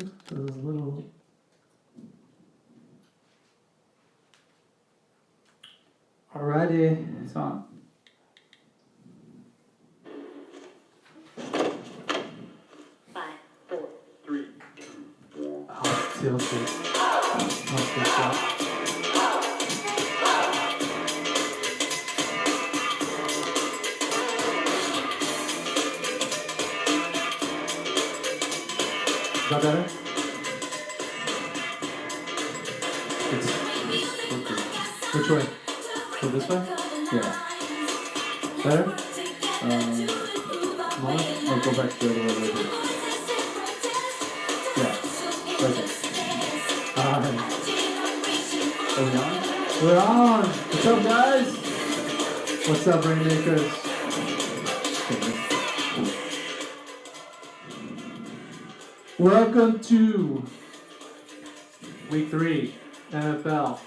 Those little. Alrighty, it's on. Tilted. Must be shot. Is that better? Which way? Go this way? Yeah. Better? More? Or go back the other way a little bit. Yeah. Perfect. Alright. Are we on? We're on! What's up, guys? What's up, Rainmakers? Welcome to Week 3, NFL.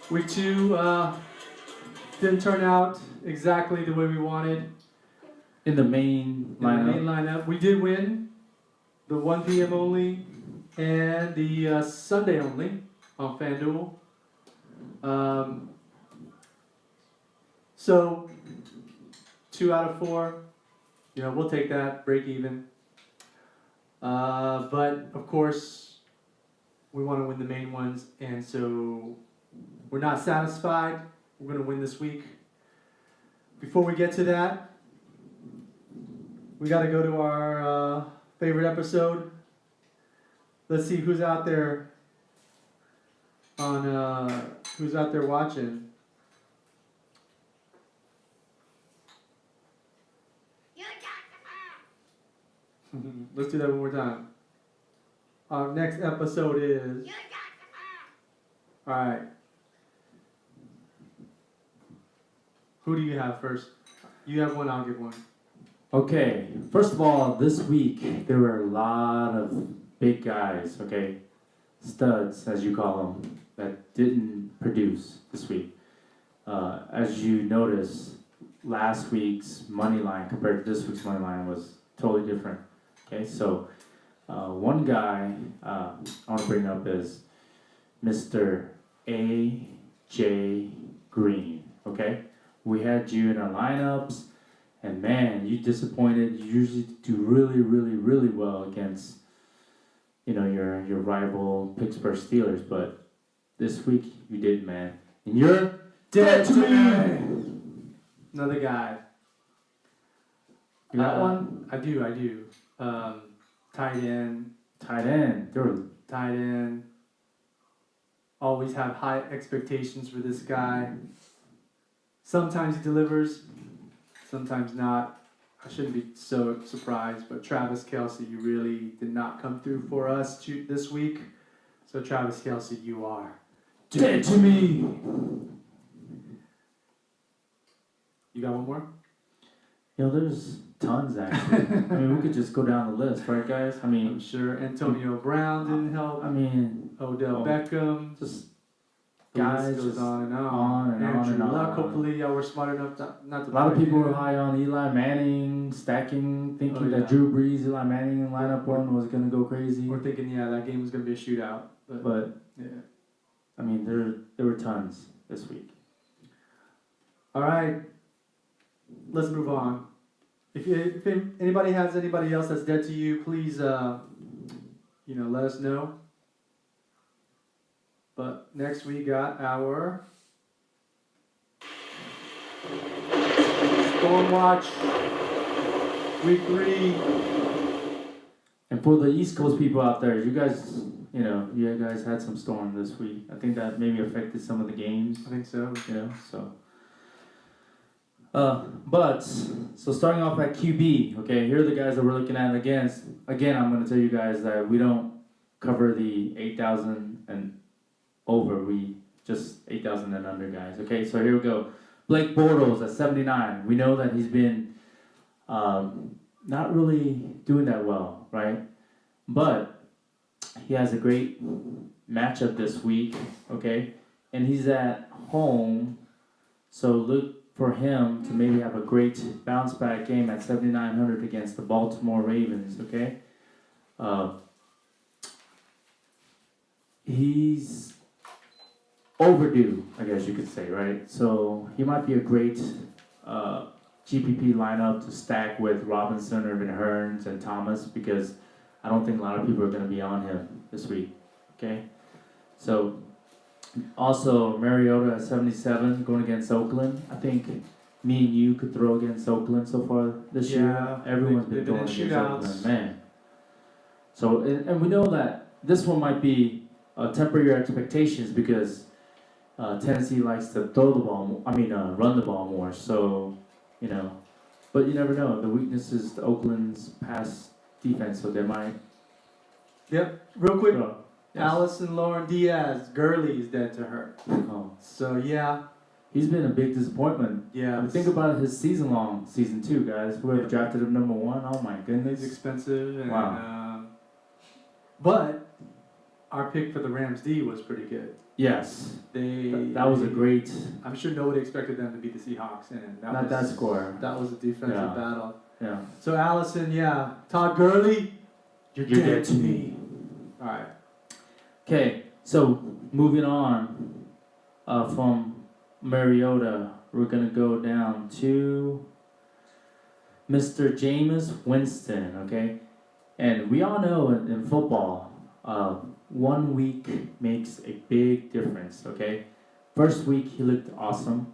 Week 2 didn't turn out exactly the way we wanted. In the main lineup. We did win the 1 p.m. only and the Sunday only on FanDuel. So 2 out of 4, we'll take that, break even. But of course, we want to win the main ones, and so we're not satisfied. We're going to win this week. Before we get to that, we got to go to our favorite episode. Let's see who's out there watching. Let's do that one more time. Our next episode is. All right. Who do you have first? You have one, I'll give one. Okay, first of all, this week there were a lot of big guys, okay, studs as you call them, that didn't produce this week. As you notice, last week's money line compared to this week's money line was totally different. Okay, so one guy I want to bring up is Mr. A.J. Green. Okay, we had you in our lineups. And man, you disappointed. You usually do really, really, really well against, your rival Pittsburgh Steelers. But this week you did, man. And you're dead to me. Another guy. You got one? I do. Tight end. Tight end. Tight end. Always have high expectations for this guy. Sometimes he delivers. Sometimes not. I shouldn't be so surprised, but Travis Kelce, you really did not come through for us this week. So Travis Kelce, you are dead to me. You got one more? There's tons actually. I mean, we could just go down the list, right, guys? I'm sure Antonio Brown didn't help. Odell Beckham. Just guys goes on and on. Andrew Luck, hopefully y'all were smart enough not to. A lot of people were high on Eli Manning, thinking that Drew Brees, Eli Manning in lineup one was going to go crazy. Or thinking, that game was going to be a shootout. But yeah. There were tons this week. All right. Let's move on. If anybody has anybody else that's dead to you, please, let us know. But next we got our StormWatch Week 3. And for the East Coast people out there, you guys had some storm this week. I think that maybe affected some of the games. I think so. So starting off at QB, okay, here are the guys that we're looking at against. Again, I'm going to tell you guys that we don't cover the 8,000 and over, we just 8,000 and under guys. Okay, so here we go. Blake Bortles at 79. We know that he's been not really doing that well, right? But he has a great matchup this week, okay? And he's at home, so look for him to maybe have a great bounce back game at 7,900 against the Baltimore Ravens, okay? he's overdue, I guess you could say, right? So he might be a great GPP lineup to stack with Robinson, Irvin Hearns, and Thomas because I don't think a lot of people are going to be on him this week. Okay, so also Mariota at 77 going against Oakland. I think me and you could throw against Oakland so far this year. Everyone's been throwing against Oakland, man. So and we know that this one might be temporary expectations because Tennessee likes to throw the ball. Run the ball more. So but you never know. The weakness is the Oakland's pass defense, so they might. Yep. Real quick. Yes. Allison Lauren Diaz, Gurley is dead to her. Oh. So yeah. He's been a big disappointment. Yeah. Think about his season 2, guys. Whoever drafted him number 1, oh my goodness. He's expensive. And, wow. But our pick for the Rams D was pretty good. Yes. That was a great. I'm sure nobody expected them to beat the Seahawks, and that score. That was a defensive battle. Yeah. So Allison, yeah. Todd Gurley, you're dead to me. All right. Okay, so moving on from Mariota, we're going to go down to Mr. Jameis Winston, okay? And we all know in football, 1 week makes a big difference, okay? First week, he looked awesome.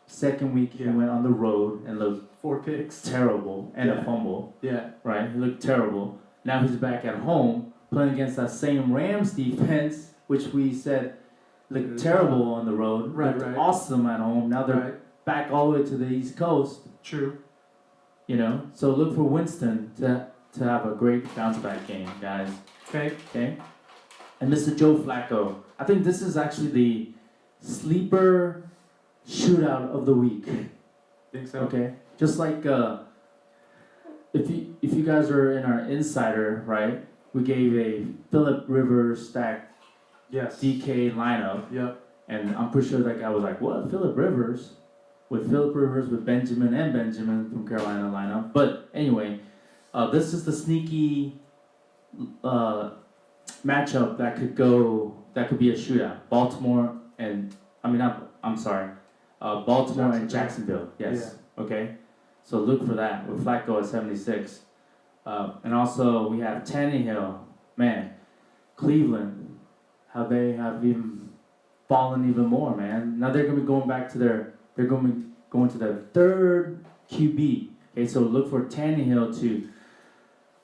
Second week, he went on the road and looked 4 picks. Terrible and a fumble. Yeah. Right? He looked terrible. Now he's back at home playing against that same Rams defense, which we said looked terrible on the road. Looked awesome at home. Now they're back all the way to the East Coast. True. So look for Winston to have a great bounce back game, guys. Okay. And Mr. Joe Flacco. I think this is actually the sleeper shootout of the week. Think so? Okay. Just like if you guys are in our insider, right? We gave a Phillip Rivers stacked DK lineup. Yep. And I'm pretty sure that guy was like, what? Phillip Rivers? With Phillip Rivers, with Benjamin from Carolina lineup. But anyway, this is the sneaky matchup that could be a shootout. Baltimore and Jacksonville. Yes. Yeah. Okay. So look for that with Flacco at 76. And also we have Tannehill. Man, Cleveland, how they have even fallen even more, man. Now they're going to be going back to their third QB. Okay, so look for Tannehill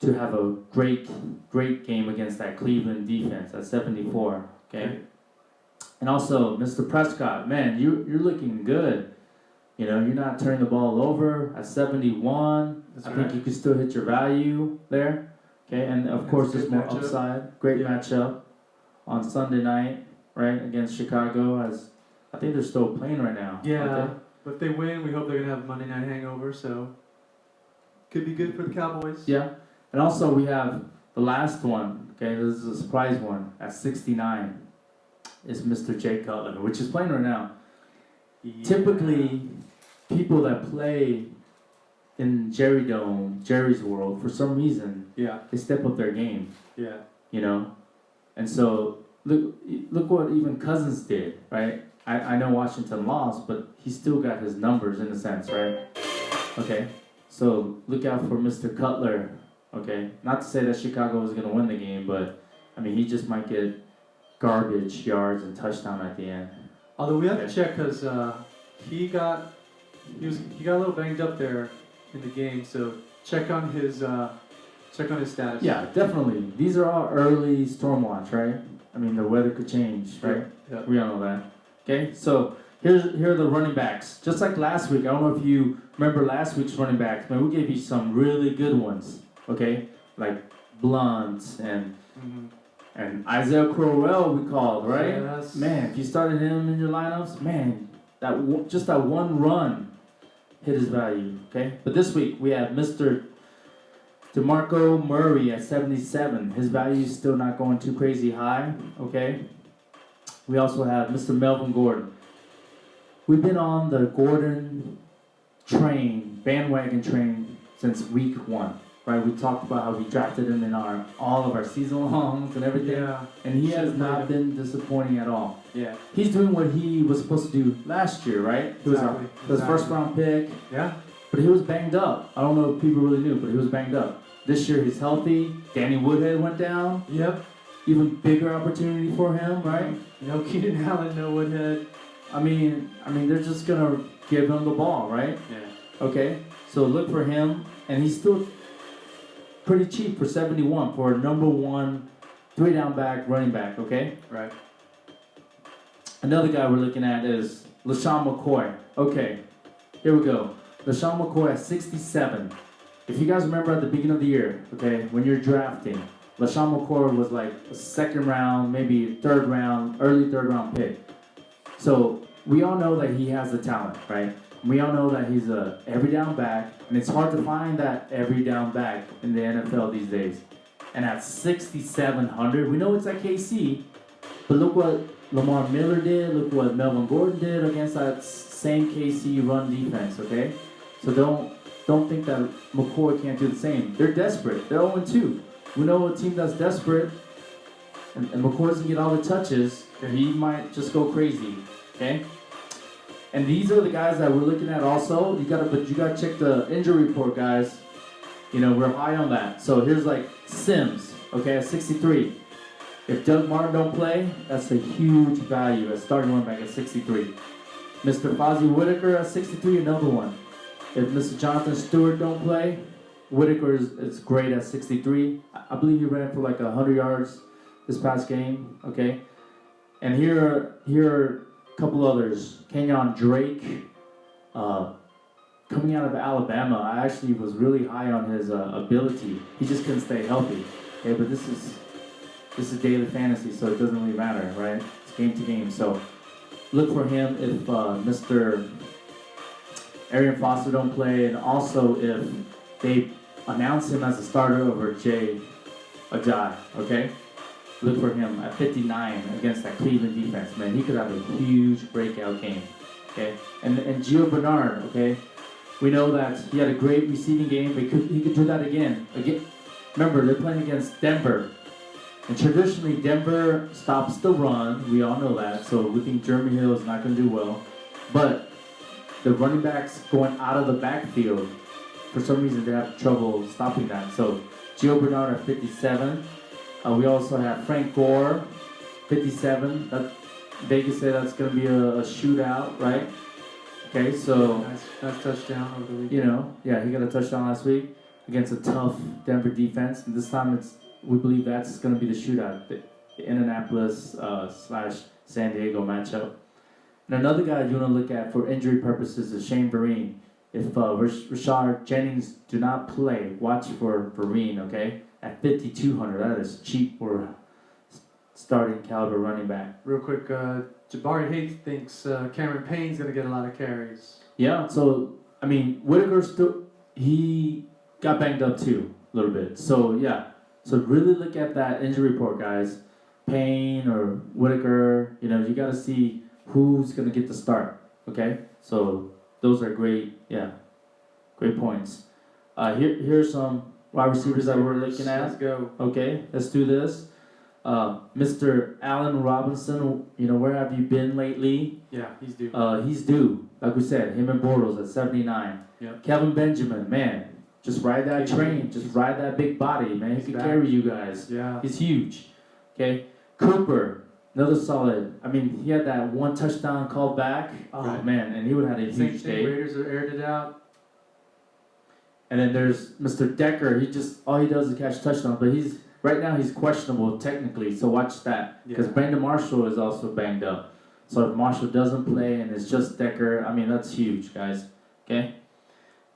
to have a great game against that Cleveland defense at 74. Okay. And also, Mr. Prescott, man, you're looking good. You're not turning the ball over at 71. I think you can still hit your value there. Okay, and of course there's more upside. Great matchup on Sunday night, right, against Chicago. As I think they're still playing right now. Yeah, but if they win, we hope they're gonna have a Monday night hangover. So could be good for the Cowboys. Yeah, and also we have the last one. Okay, this is a surprise one at 69. Is Mr. Jay Cutler, which is playing right now. Yeah. Typically, people that play in Jerry's world, for some reason, they step up their game. Yeah. And so look what even Cousins did, right? I know Washington lost, but he still got his numbers in a sense, right? Okay. So look out for Mr. Cutler. Okay. Not to say that Chicago is gonna win the game, but he just might get garbage yards and touchdown at the end. Although we have to check because he got a little banged up there in the game, so check on his status. Yeah, definitely. These are all early StormWatch, right? The weather could change, right? Yep. We all know that. Okay, so here are the running backs. Just like last week, I don't know if you remember last week's running backs. Man, we gave you some really good ones. Okay, like Blunt and Isaiah Crowell we called, right? Yes. Man, if you started him in your lineups, man, that one run hit his value, okay? But this week, we have Mr. DeMarco Murray at 77. His value is still not going too crazy high, okay? We also have Mr. Melvin Gordon. We've been on the Gordon bandwagon train, since week 1, right? We talked about how we drafted him in all of our season longs and everything. Yeah. And he has Should've not played been disappointing at all. Yeah. He's doing what he was supposed to do last year, right? He was Exactly. his first round pick, Yeah. but he was banged up. I don't know if people really knew, but he was banged up. This year he's healthy. Danny Woodhead went down. Yep. Even bigger opportunity for him, right? No Keenan Allen, no Woodhead. I mean, they're just gonna give him the ball, right? Yeah. Okay, so look for him, and he's still pretty cheap for 71 for a number 1 3-down back running back. Okay. Right. Another guy we're looking at is LaShawn McCoy. Okay, here we go. LaShawn McCoy at 67. If you guys remember at the beginning of the year, okay, when you're drafting, LaShawn McCoy was like a second round, maybe third round, early third round pick. So we all know that he has the talent, right? We all know that he's a every down back, and it's hard to find that every down back in the NFL these days. And at 6,700, we know it's at KC, but look what Lamar Miller did, look what Melvin Gordon did against that same KC run defense, okay? So don't think that McCoy can't do the same. They're desperate. They're 0-2. We know a team that's desperate, and McCoy doesn't get all the touches, he might just go crazy, okay? And these are the guys that we're looking at also. But you gotta check the injury report, guys. You know, we're high on that. So here's like Sims, okay, at 63. If Doug Martin don't play, that's a huge value at starting running back at 63. Mr. Fozzie Whitaker at 63, another one. If Mr. Jonathan Stewart don't play, Whitaker is great at 63. I believe he ran for like 100 yards this past game, okay? And here are a couple others. Kenyon Drake, coming out of Alabama. I actually was really high on his ability. He just couldn't stay healthy. Okay, but this is daily fantasy, so it doesn't really matter, right? It's game to game. So look for him if Mr. Arian Foster don't play, and also if they announce him as a starter over Jay Ajayi, okay? Look for him at 59 against that Cleveland defense, man. He could have a huge breakout game, okay? And Gio Bernard, okay? We know that he had a great receiving game, but he could do that again. Remember, they're playing against Denver. And traditionally, Denver stops the run. We all know that. So we think Jeremy Hill is not going to do well. But the running backs going out of the backfield, for some reason, they have trouble stopping that. So Gio Bernard at 57. We also have Frank Gore, 57. Vegas said that's going to be a shootout, right? Okay, so nice touchdown over the weekend. You know, yeah, he got a touchdown last week against a tough Denver defense, and this time we believe that's going to be the shootout, the Indianapolis / San Diego matchup. And another guy you want to look at for injury purposes is Shane Vereen. If Rashard Jennings do not play, watch for Vereen, okay? At 5,200, that is cheap for starting caliber running back. Real quick, Jabari Hayes thinks Cameron Payne's going to get a lot of carries. Yeah, so, I mean, Whitaker he got banged up too, a little bit. So, yeah. So, really look at that injury report, guys. Payne or Whitaker, you know, you got to see who's going to get the start, okay? So, those are great points. Here's some wide receivers that we're looking at. Let's go. Okay, let's do this. Mr. Allen Robinson, you know, where have you been lately? Yeah, he's due. He's due. Like we said, him and Bortles at 79. Yep. Kevin Benjamin, man, just ride that train. Just ride that big body, man. He can carry you guys. Yeah. He's huge. Okay. Cooper, another solid. I mean, he had that one touchdown called back. Oh, right. Man, and he would have had a huge day. Raiders are aired it out. And then there's Mr. Decker. All he does is catch touchdowns, but right now he's questionable technically, so watch that. Because Brandon Marshall is also banged up. So if Marshall doesn't play and it's just Decker, I mean, that's huge, guys. Okay?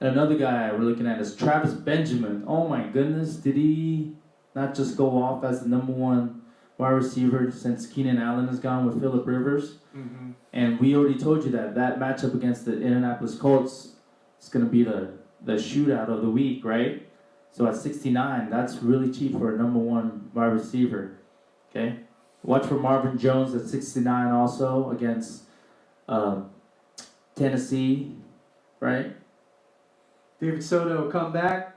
And another guy we're looking at is Travis Benjamin. Oh my goodness, did he not just go off as the number one wide receiver since Keenan Allen is gone with Phillip Rivers? Mm-hmm. And we already told you that matchup against the Indianapolis Colts is going to be the shootout of the week, right? So at 69, that's really cheap for a number one wide receiver. Okay? Watch for Marvin Jones at 69 also against Tennessee, right? David Soto will come back.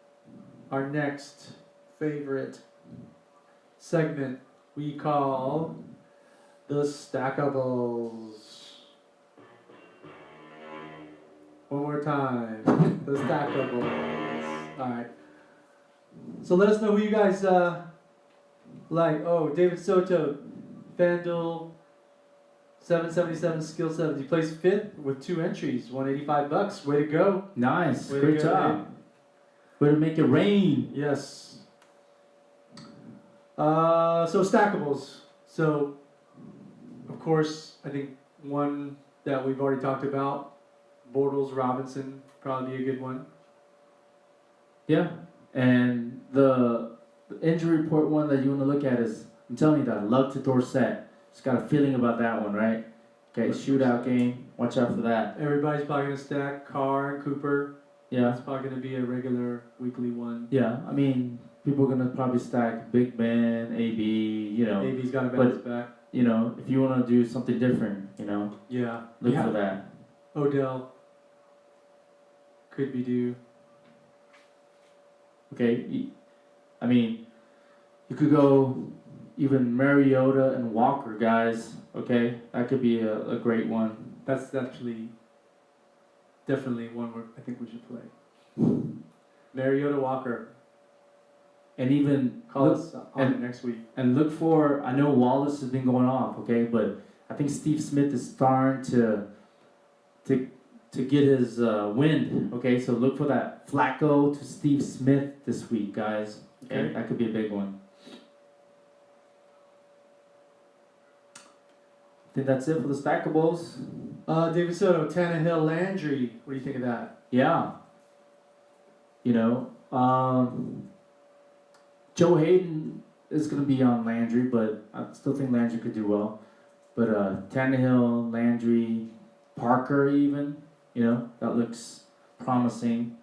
our next favorite segment we call the Stackables. One more time. The Stackables. Alright. So let us know who you guys like. Oh, David Soto, FanDuel, 777 skill 7. He plays 5th with 2 entries, $185. Way to go. Nice. Way to Great go, job. Dave. Way to make it rain. Yes. So Stackables. So, of course, I think one that we've already talked about, Bortles Robinson, probably be a good one. Yeah. And the injury report one that you want to look at is, I'm telling you that, Love to Dorsett. Just got a feeling about that one, right? Okay, shootout game. Watch out for that. Everybody's probably going to stack Carr and Cooper. Yeah. It's probably going to be a regular weekly one. Yeah, I mean, people are going to probably stack Big Ben, AB, you know. AB's got to bounce back. You know, if you want to do something different, you know, Yeah. look for that. Odell could be due. Okay, I mean, you could go even Mariota and Walker, guys. Okay, that could be a great one. That's actually definitely one where I think we should play. Mariota Walker. And even Call us on it next week. And look for, I know Wallace has been going off, okay, but I think Steve Smith is starting to get his wind, okay? So look for that Flacco to Steve Smith this week, guys. Okay, that could be a big one. I think that's it for the Stackables. David Soto, Tannehill, Landry. What do you think of that? Yeah. You know, Joe Hayden is going to be on Landry, but I still think Landry could do well. But Tannehill, Landry, Parker even, you know, that looks promising.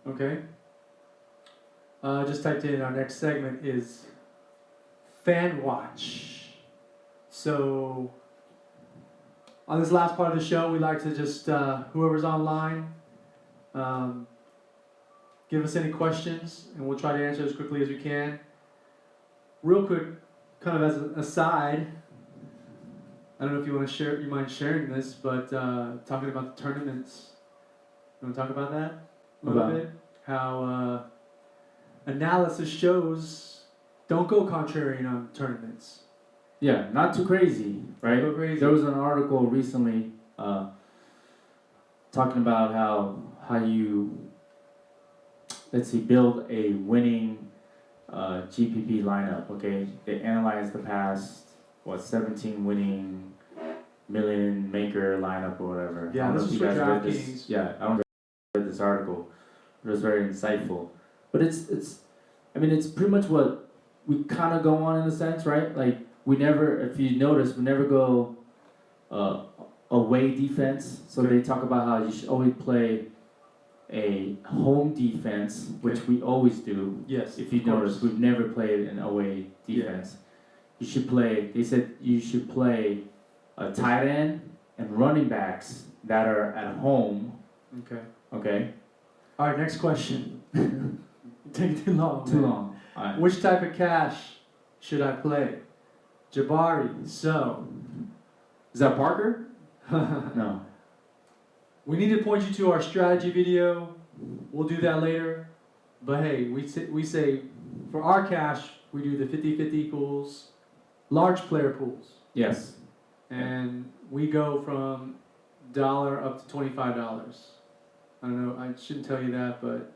Okay. Just typed in our next segment is StormWatch. So on this last part of the show, we like to just, whoever's online, give us any questions, and we'll try to answer as quickly as we can. Real quick, kind of as an aside, I don't know if you want to share, you mind sharing this, but talking about the tournaments, you want to talk about that a little bit? How analysis shows don't go contrarian on tournaments. Yeah, not too crazy, right? Don't go crazy. There was an article recently talking about how you, let's see, build a winning GPP lineup, okay? They analyzed the past, 17 winning million maker lineup or whatever. Yeah, this is for DraftKings. Yeah, I don't read this article. It was very insightful. But it's pretty much what we kind of go on in a sense, right? Like, we never, if you notice, we never go away defense. So they talk about how you should always play a home defense, which we always do. Yes. If you notice, we've never played an away defense. You should play, they said you should play a tight end and running backs that are at home. Okay. Okay? All right, next question. Take too long. Too long. All right. Which type of cash should I play? Jabari. So. Is that Parker? No. We need to point you to our strategy video. We'll do that later. But hey, we say for our cash, we do the 50-50 pools, large player pools. Yes. And we go from $1 up to $25. I don't know, I shouldn't tell you that, but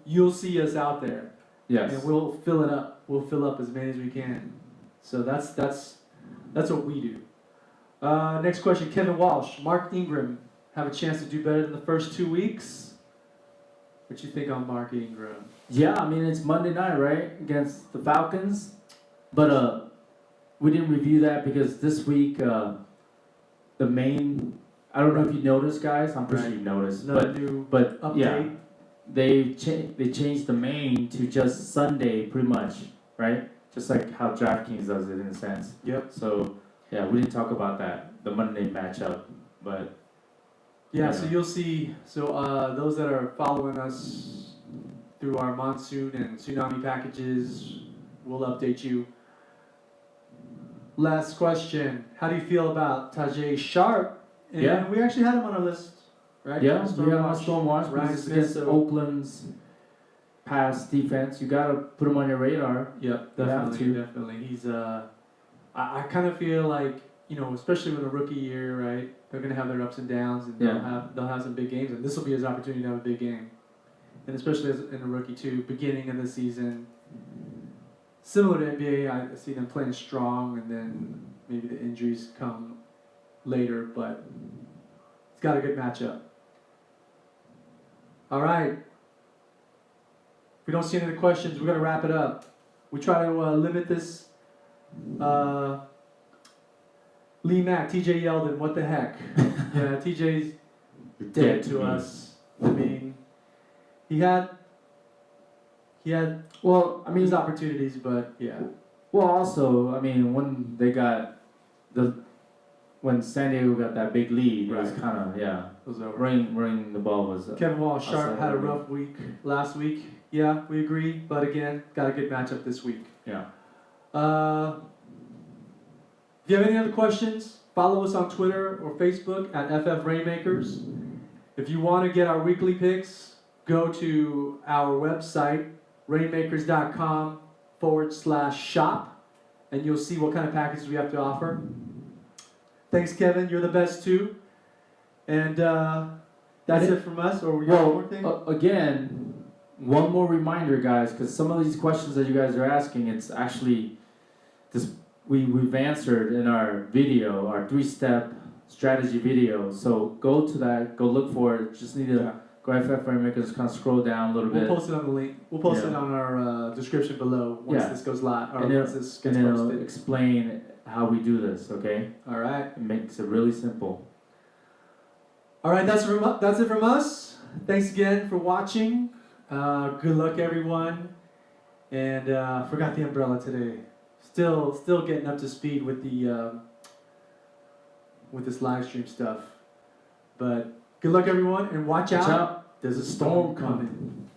you'll see us out there. Yes. And we'll fill it up. We'll fill up as many as we can. So that's what we do. Next question, Kevin Walsh. Mark Ingram have a chance to do better than the first 2 weeks? What you think on Mark Ingram? Yeah, I mean, it's Monday night, right? Against the Falcons. But we didn't review that because this week, the main, I don't know if you noticed, guys. I'm pretty sure you noticed. But update. Yeah, they changed the main to just Sunday, pretty much, right? Just like how DraftKings does it in a sense. Yep. So, yeah, we didn't talk about that, the Monday matchup. But Yeah, Yeah. so you'll see. So those that are following us through our monsoon and tsunami packages, we'll update you. Last question: how do you feel about Tajay Sharp? And Yeah. we actually had him on our list, right? Yeah, For we got him on StormWatch. StormWatch Ryan because it's Smith, against so- Oakland's pass defense. You gotta put him on your radar. Yep, You have definitely, to. definitely. He's I kind of feel like, you know, especially with a rookie year, right? They're gonna have their ups and downs, and Yeah. they'll have some big games, and this will be his opportunity to have a big game, and especially as in a rookie too, beginning of the season. Similar to NBA, I see them playing strong, and then maybe the injuries come later, but it's got a good matchup. All right. If we don't see any other questions, we're gonna wrap it up. We try to limit this. Lee Mack, TJ Yeldon, what the heck? Yeah, TJ's dead to me. us. I mean, he had Well, I mean, his opportunities, but yeah. well, also, I mean, when they got when San Diego got that big lead, it was Right. kind of It was over. running the ball was. Kevin Wall Sharp outside had a of the rough week last week. Yeah, we agree. But again, got a good matchup this week. Yeah. If you have any other questions, follow us on Twitter or Facebook at FF Rainmakers. If you want to get our weekly picks, go to our website, rainmakers.com/shop, and you'll see what kind of packages we have to offer. Thanks, Kevin. You're the best too. And that's it from us. Or we got one more thing? Again, one more reminder, guys, because some of these questions that you guys are asking, it's actually this we've answered in our video, our 3-step strategy video. So go to that, go look for it. Just need to go FF Rainmakers, kind of scroll down a little bit. We'll post it on the link. We'll post Yeah. it on our description below once this goes live, or And once this gets and it'll posted. explain how we do this. Okay, All right. it makes it really simple. All right. That's it from us. Thanks again for watching. Good luck, everyone. And forgot the umbrella today. Still getting up to speed with the with this live stream stuff. But good luck, everyone, and watch out. Watch out. There's a storm coming.